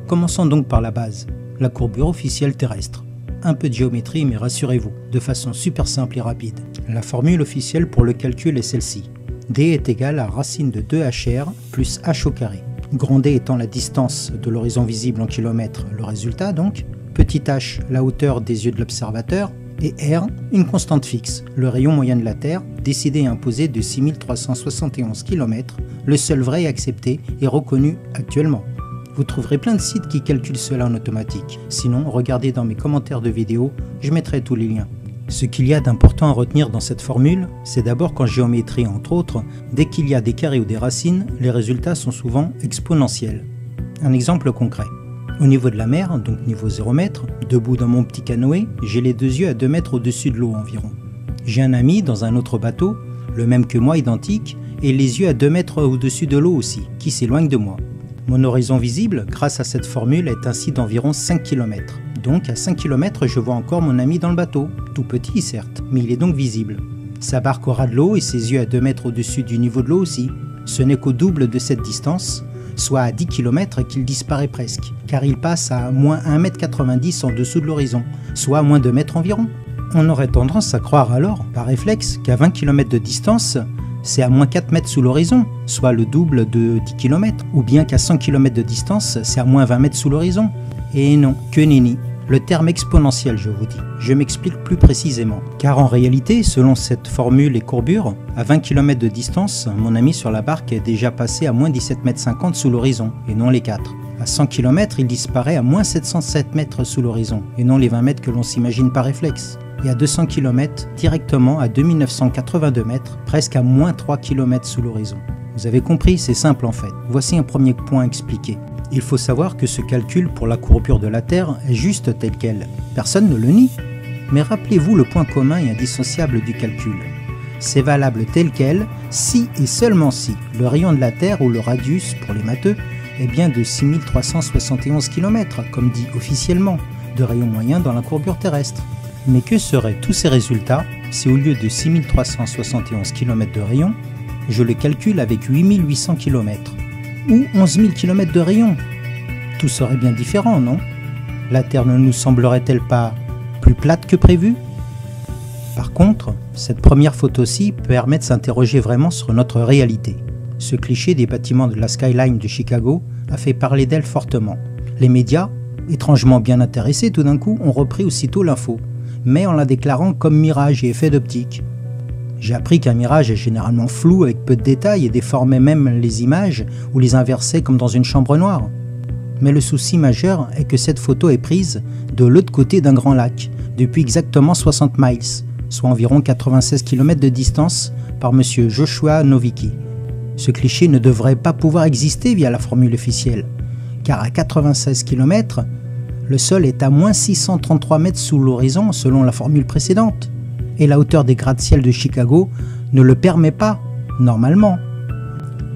Commençons donc par la base, la courbure officielle terrestre. Un peu de géométrie, mais rassurez-vous, de façon super simple et rapide. La formule officielle pour le calcul est celle-ci. D est égal à racine de 2HR plus H au carré. Grand D étant la distance de l'horizon visible en kilomètres, le résultat donc. Petit h, la hauteur des yeux de l'observateur. Et R, une constante fixe, le rayon moyen de la Terre, décidé et imposé de 6371 km, le seul vrai et accepté et reconnu actuellement. Vous trouverez plein de sites qui calculent cela en automatique. Sinon, regardez dans mes commentaires de vidéo, je mettrai tous les liens. Ce qu'il y a d'important à retenir dans cette formule, c'est d'abord qu'en géométrie entre autres, dès qu'il y a des carrés ou des racines, les résultats sont souvent exponentiels. Un exemple concret. Au niveau de la mer, donc niveau 0 m, debout dans mon petit canoë, j'ai les deux yeux à 2 mètres au-dessus de l'eau environ. J'ai un ami dans un autre bateau, le même que moi identique, et les yeux à 2 mètres au-dessus de l'eau aussi, qui s'éloigne de moi. Mon horizon visible, grâce à cette formule, est ainsi d'environ 5 km. Donc à 5 km, je vois encore mon ami dans le bateau, tout petit certes, mais il est donc visible. Sa barque au ras de l'eau et ses yeux à 2 mètres au-dessus du niveau de l'eau aussi. Ce n'est qu'au double de cette distance, soit à 10 km qu'il disparaît presque, car il passe à moins 1,90 m en dessous de l'horizon, soit à moins 2 mètres environ. On aurait tendance à croire alors, par réflexe, qu'à 20 km de distance, c'est à moins 4 mètres sous l'horizon, soit le double de 10 km, ou bien qu'à 100 km de distance, c'est à moins 20 mètres sous l'horizon. Et non, que nenni. Le terme exponentiel, je vous dis. Je m'explique plus précisément. Car en réalité, selon cette formule et courbure, à 20 km de distance, mon ami sur la barque est déjà passé à moins 17,50 m sous l'horizon, et non les 4. À 100 km, il disparaît à moins 707 mètres sous l'horizon, et non les 20 mètres que l'on s'imagine par réflexe. Et à 200 km, directement à 2982 mètres, presque à moins 3 km sous l'horizon. Vous avez compris, c'est simple en fait. Voici un premier point expliqué. Il faut savoir que ce calcul pour la courbure de la Terre est juste tel quel. Personne ne le nie. Mais rappelez-vous le point commun et indissociable du calcul. C'est valable tel quel si et seulement si le rayon de la Terre ou le radius pour les matheux est bien de 6371 km, comme dit officiellement, de rayon moyen dans la courbure terrestre. Mais que seraient tous ces résultats si au lieu de 6371 km de rayon, je le calcule avec 8800 km ou 11 000 km de rayon? Tout serait bien différent, non? La Terre ne nous semblerait-elle pas plus plate que prévu? Par contre, cette première photo-ci permet de s'interroger vraiment sur notre réalité. Ce cliché des bâtiments de la skyline de Chicago a fait parler d'elle fortement. Les médias, étrangement bien intéressés tout d'un coup, ont repris aussitôt l'info, mais en la déclarant comme mirage et effet d'optique. J'ai appris qu'un mirage est généralement flou avec peu de détails et déformait même les images ou les inversait comme dans une chambre noire. Mais le souci majeur est que cette photo est prise de l'autre côté d'un grand lac, depuis exactement 60 miles, soit environ 96 km de distance par M. Joshua Nowicki. Ce cliché ne devrait pas pouvoir exister via la formule officielle, car à 96 km, le sol est à moins 633 mètres sous l'horizon selon la formule précédente. Et la hauteur des gratte-ciel de Chicago ne le permet pas, normalement.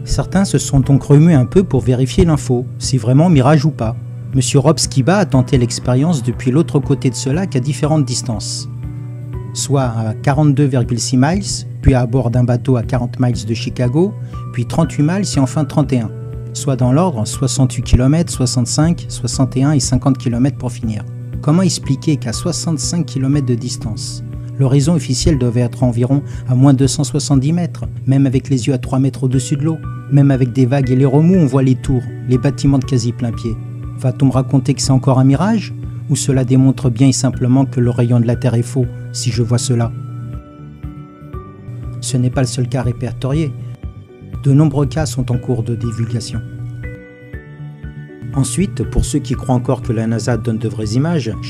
Certains se sont donc remués un peu pour vérifier l'info, si vraiment mirage ou pas. Monsieur Rob Skiba a tenté l'expérience depuis l'autre côté de ce lac à différentes distances, soit à 42,6 miles, puis à bord d'un bateau à 40 miles de Chicago, puis 38 miles et enfin 31, soit dans l'ordre 68 km, 65, 61 et 50 km pour finir. Comment expliquer qu'à 65 km de distance, l'horizon officiel devait être environ à moins 270 mètres, même avec les yeux à 3 mètres au-dessus de l'eau. Même avec des vagues et les remous, on voit les tours, les bâtiments de quasi plein pied. Va-t-on me raconter que c'est encore un mirage? Ou cela démontre bien et simplement que le rayon de la Terre est faux, si je vois cela? Ce n'est pas le seul cas répertorié. De nombreux cas sont en cours de divulgation. Ensuite, pour ceux qui croient encore que la NASA donne de vraies images, je